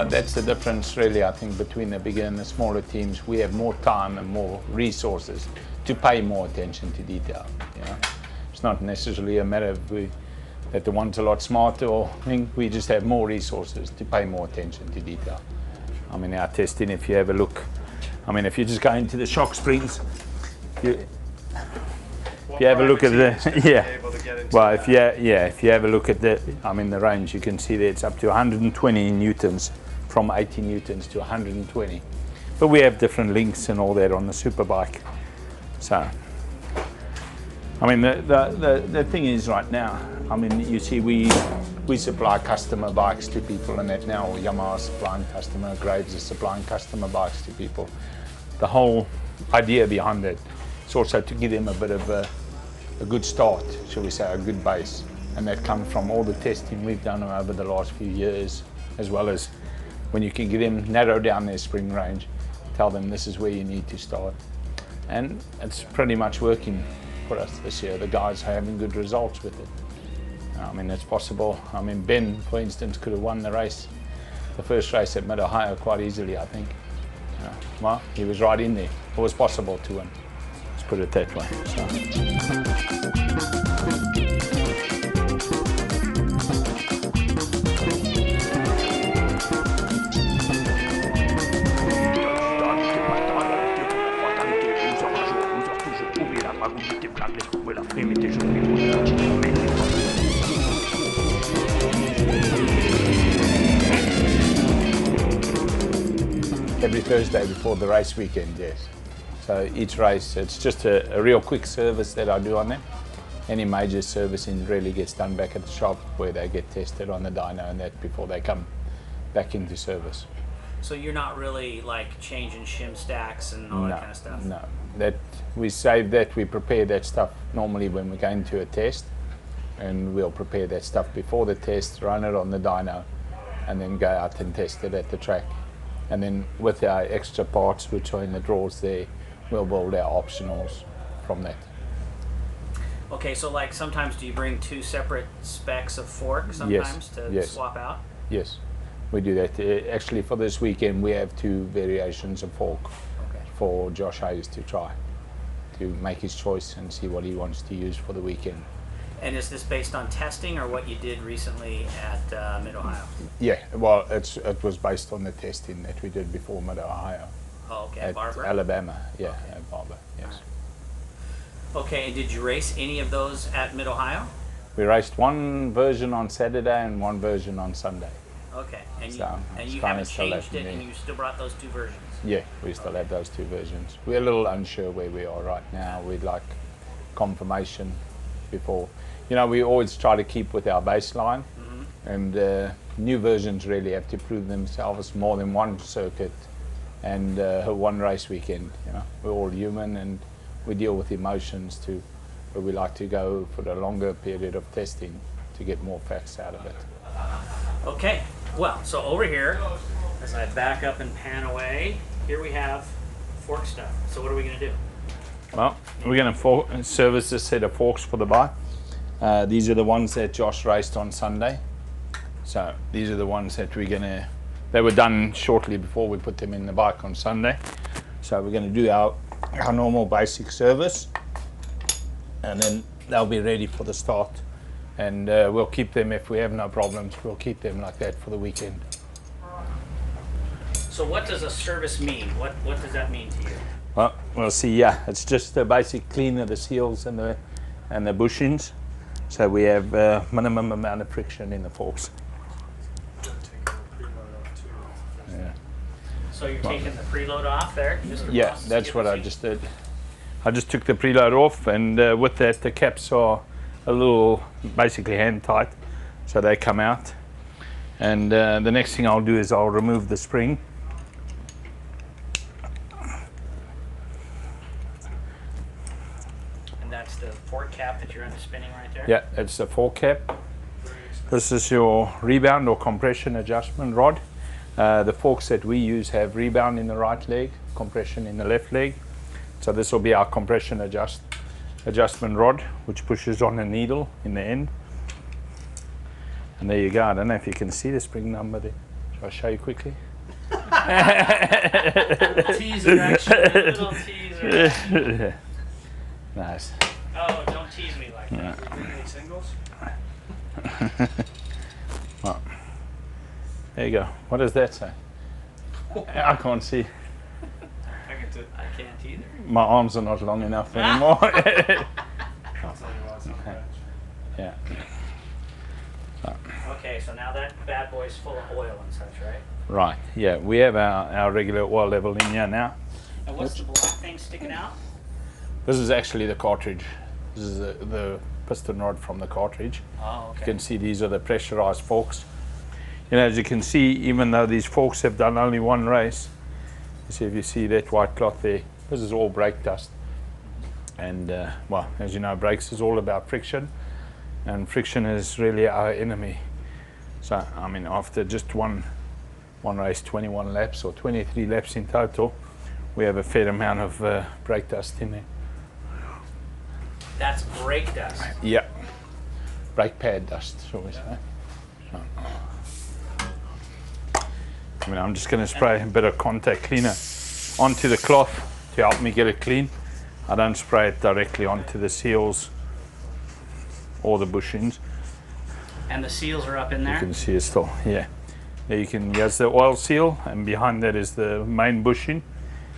That's the difference really, I think, between the bigger and the smaller teams. We have more time and more resources to pay more attention to detail. You know? It's not necessarily a matter of that the one's a lot smarter, or we just have more resources to pay more attention to detail. I mean, our testing, if you have a look, I mean, if you just go into the shock springs, if you have a look at if you have a look at the range, you can see that it's up to 120 newtons, from 80 newtons to 120. But we have different links and all that on the superbike. So, I mean, the thing is right now, I mean, you see, we supply customer bikes to people and that now, or Yamaha supplying customer, Graves is supplying customer bikes to people. The whole idea behind it is also to give them a bit of a good start, shall we say, a good base. And that comes from all the testing we've done over the last few years, as well as when you can get them narrow down their spring range, tell them this is where you need to start. And it's pretty much working for us this year. The guys are having good results with it. I mean, it's possible. I mean, Ben, for instance, could have won the race, the first race at Mid-Ohio, quite easily, I think. Well, he was right in there. It was possible to win. Let's put it that way. Every Thursday before the race weekend, yes. So each race, it's just a real quick service that I do on them. Any major servicing really gets done back at the shop where they get tested on the dyno and that before they come back into service. So you're not really like changing shim stacks and all that kind of stuff? No, that we save that, we prepare that stuff normally when we go into a test, and we'll prepare that stuff before the test, run it on the dyno, and then go out and test it at the track. And then with our extra parts which are in the drawers there, we'll build our optionals from that. Okay, so like sometimes do you bring two separate specs of fork sometimes to swap out? Yes, we do that. Actually, for this weekend, we have two variations of fork for Josh Hayes to try, to make his choice and see what he wants to use for the weekend. And is this based on testing or what you did recently at Mid-Ohio? Yeah, well, it was based on the testing that we did before Mid-Ohio. Oh, okay, at Barber? Alabama, yeah, at Barber, yes. Right. Okay, and did you race any of those at Mid-Ohio? We raced one version on Saturday and one version on Sunday. Okay, and so you haven't changed it, and you still brought those two versions? Yeah, we still have those two versions. We're a little unsure where we are right now. We'd like confirmation before. You know, we always try to keep with our baseline, and new versions really have to prove themselves more than one circuit and one race weekend. You know, we're all human and we deal with emotions too, but we like to go for a longer period of testing to get more facts out of it. Okay, well, so over here, as I back up and pan away, here we have fork stuff. So what are we going to do? Well, we're going to service a set of forks for the bike. These are the ones that Josh raced on Sunday. So these are the ones that they were done shortly before we put them in the bike on Sunday. So we're going to do our normal basic service, and then they'll be ready for the start. And we'll keep them, if we have no problems, we'll keep them like that for the weekend. So what does a service mean? What does that mean to you? Well, we'll see, yeah. It's just a basic clean of the seals and the bushings. So we have minimum amount of friction in the forks. Yeah. So you're taking the preload off there? Yeah, that's what I just did. I just took the preload off, and with that the caps are a little basically hand tight, so they come out. And the next thing I'll do is I'll remove the spring. That's the fork cap that you're spinning right there? Yeah, it's the fork cap. This is your rebound or compression adjustment rod. The forks that we use have rebound in the right leg, compression in the left leg. So this will be our compression adjust. adjustment rod which pushes on a needle in the end. And there you go. I don't know if you can see the spring number there. Shall I show you quickly? Teaser action, little teaser. Nice. Oh, don't tease me like that. Are we any singles? Well, there you go. What does that say? I can't see. I can do. I can't either. My arms are not long enough anymore. I'll tell you what, it's not bad. Yeah. Okay, so now that bad boy's full of oil and such, right? Right. Yeah, we have our regular oil level in here now. And what's the black thing sticking out? This is actually the cartridge. This is the piston rod from the cartridge. Oh, okay. You can see these are the pressurized forks. You know, as you can see, even though these forks have done only one race, you see if you see that white cloth there, this is all brake dust. And well, as you know, brakes is all about friction, and friction is really our enemy. So I mean, after just one race, 21 laps or 23 laps in total, we have a fair amount of brake dust in there. That's brake dust. Yeah, brake pad dust, shall we say. I mean, I'm just going to spray a bit of contact cleaner onto the cloth to help me get it clean. I don't spray it directly onto the seals or the bushings. And the seals are up in You there? can see it still, yeah. There you can, here's the oil seal, and behind that is the main bushing.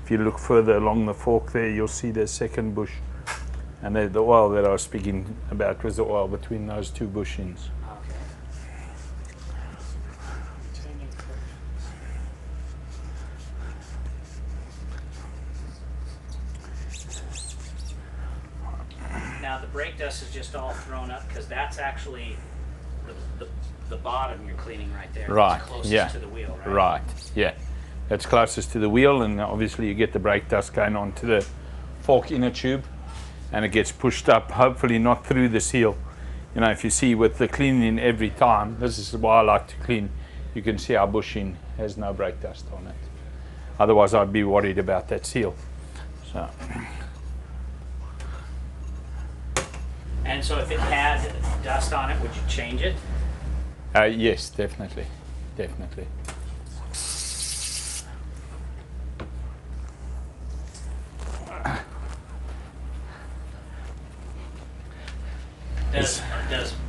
If you look further along the fork there, you'll see the second bush. And the oil that I was speaking about was the oil between those two bushings. Okay. Now the brake dust is just all thrown up because that's actually the bottom you're cleaning right there. Right, It's closest yeah. to the wheel, right? Right, yeah. That's closest to the wheel, and obviously you get the brake dust going onto the fork inner tube, and it gets pushed up, hopefully not through the seal. You know, if you see with the cleaning every time, this is why I like to clean, you can see our bushing has no brake dust on it. Otherwise I'd be worried about that seal. So. And so if it had dust on it, would you change it? Yes, definitely, definitely. Does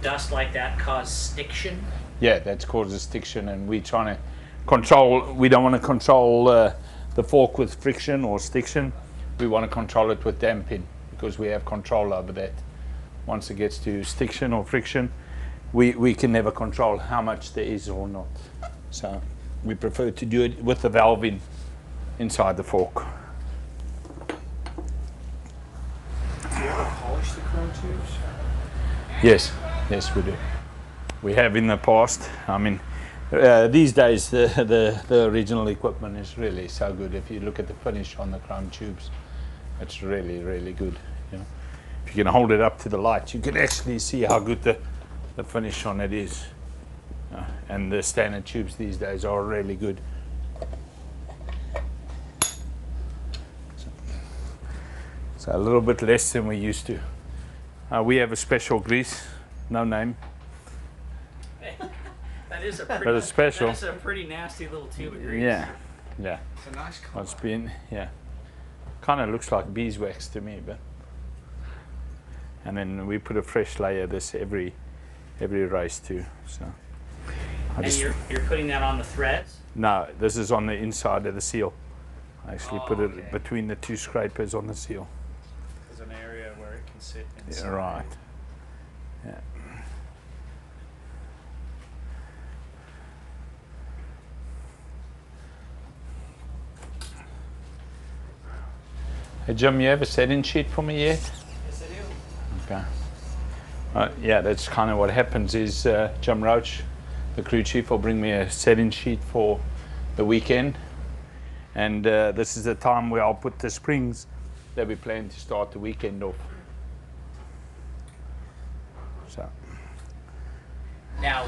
dust like that cause stiction? Yeah, that causes stiction, and we're trying to control, we don't want to control the fork with friction or stiction. We want to control it with damping, because we have control over that. Once it gets to stiction or friction, we can never control how much there is or not. So we prefer to do it with the valve inside the fork. Do you ever polish the chrome tubes? Yes, yes we do. We have in the past. I mean, these days the original equipment is really so good. If you look at the finish on the chrome tubes, it's really, really good. You know, if you can hold it up to the light, you can actually see how good the finish on it is. And the standard tubes these days are really good. So a little bit less than we used to. We have a special grease, no name. That is a But it's special. That is a pretty nasty little tube of grease. Yeah, yeah. It's a nice color. It's been, yeah. Kind of looks like beeswax to me, but. And then we put a fresh layer this every race too. So. And you're putting that on the threads? No, this is on the inside of the seal. I actually put okay. it between the two scrapers on the seal. There's an area where it can sit inside. Yeah, right. Yeah. Hey Jim, you have a setting sheet for me yet? Yes, I do. Okay. Yeah, that's kind of what happens is Jim Roach, the crew chief, will bring me a setting sheet for the weekend. And this is the time where I'll put the springs that we plan to start the weekend off. So. Now,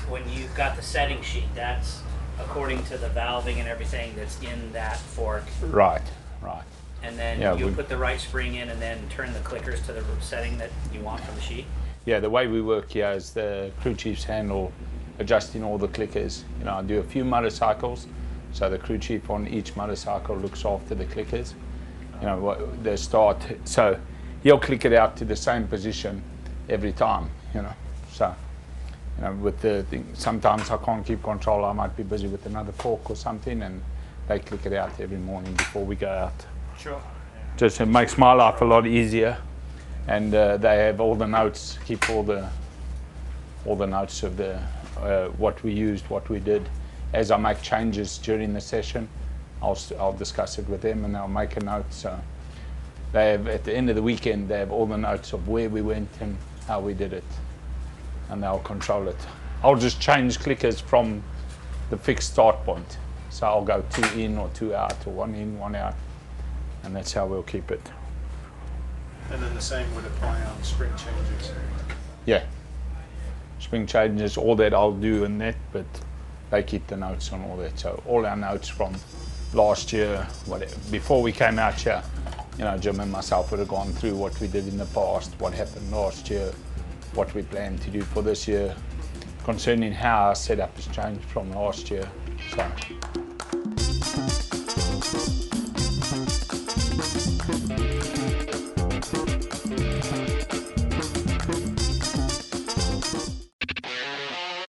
when you've got the setting sheet, that's according to the valving and everything that's in that fork. Right, right. and then Yeah, you'll we- put the right spring in and then turn the clickers to the setting that you want from the sheet. Yeah, the way we work here is the crew chiefs handle adjusting all the clickers. You know, I do a few motorcycles, so the crew chief on each motorcycle looks after the clickers. You know, the start, so he'll click it out to the same position every time, you know. So, you know, with the thing, sometimes I can't keep control. I might be busy with another fork or something, and they click it out every morning before we go out. Sure. Just it makes my life a lot easier, and they have all the notes, keep all the notes of the what we used, what we did. As I make changes during the session, I'll discuss it with them, and they'll make a note. So they have, at the end of the weekend, they have all the notes of where we went and how we did it, and they'll control it. I'll just change clickers from the fixed start point. So I'll go 2 in or 2 out, or 1 in, 1 out, and that's how we'll keep it. And then the same would apply on spring changes. Yeah. Spring changes, all that I'll do in that, but they keep the notes on all that. So all our notes from last year, whatever, before we came out here, you know, Jim and myself would have gone through what we did in the past, what happened last year, what we plan to do for this year, concerning how our setup has changed from last year. So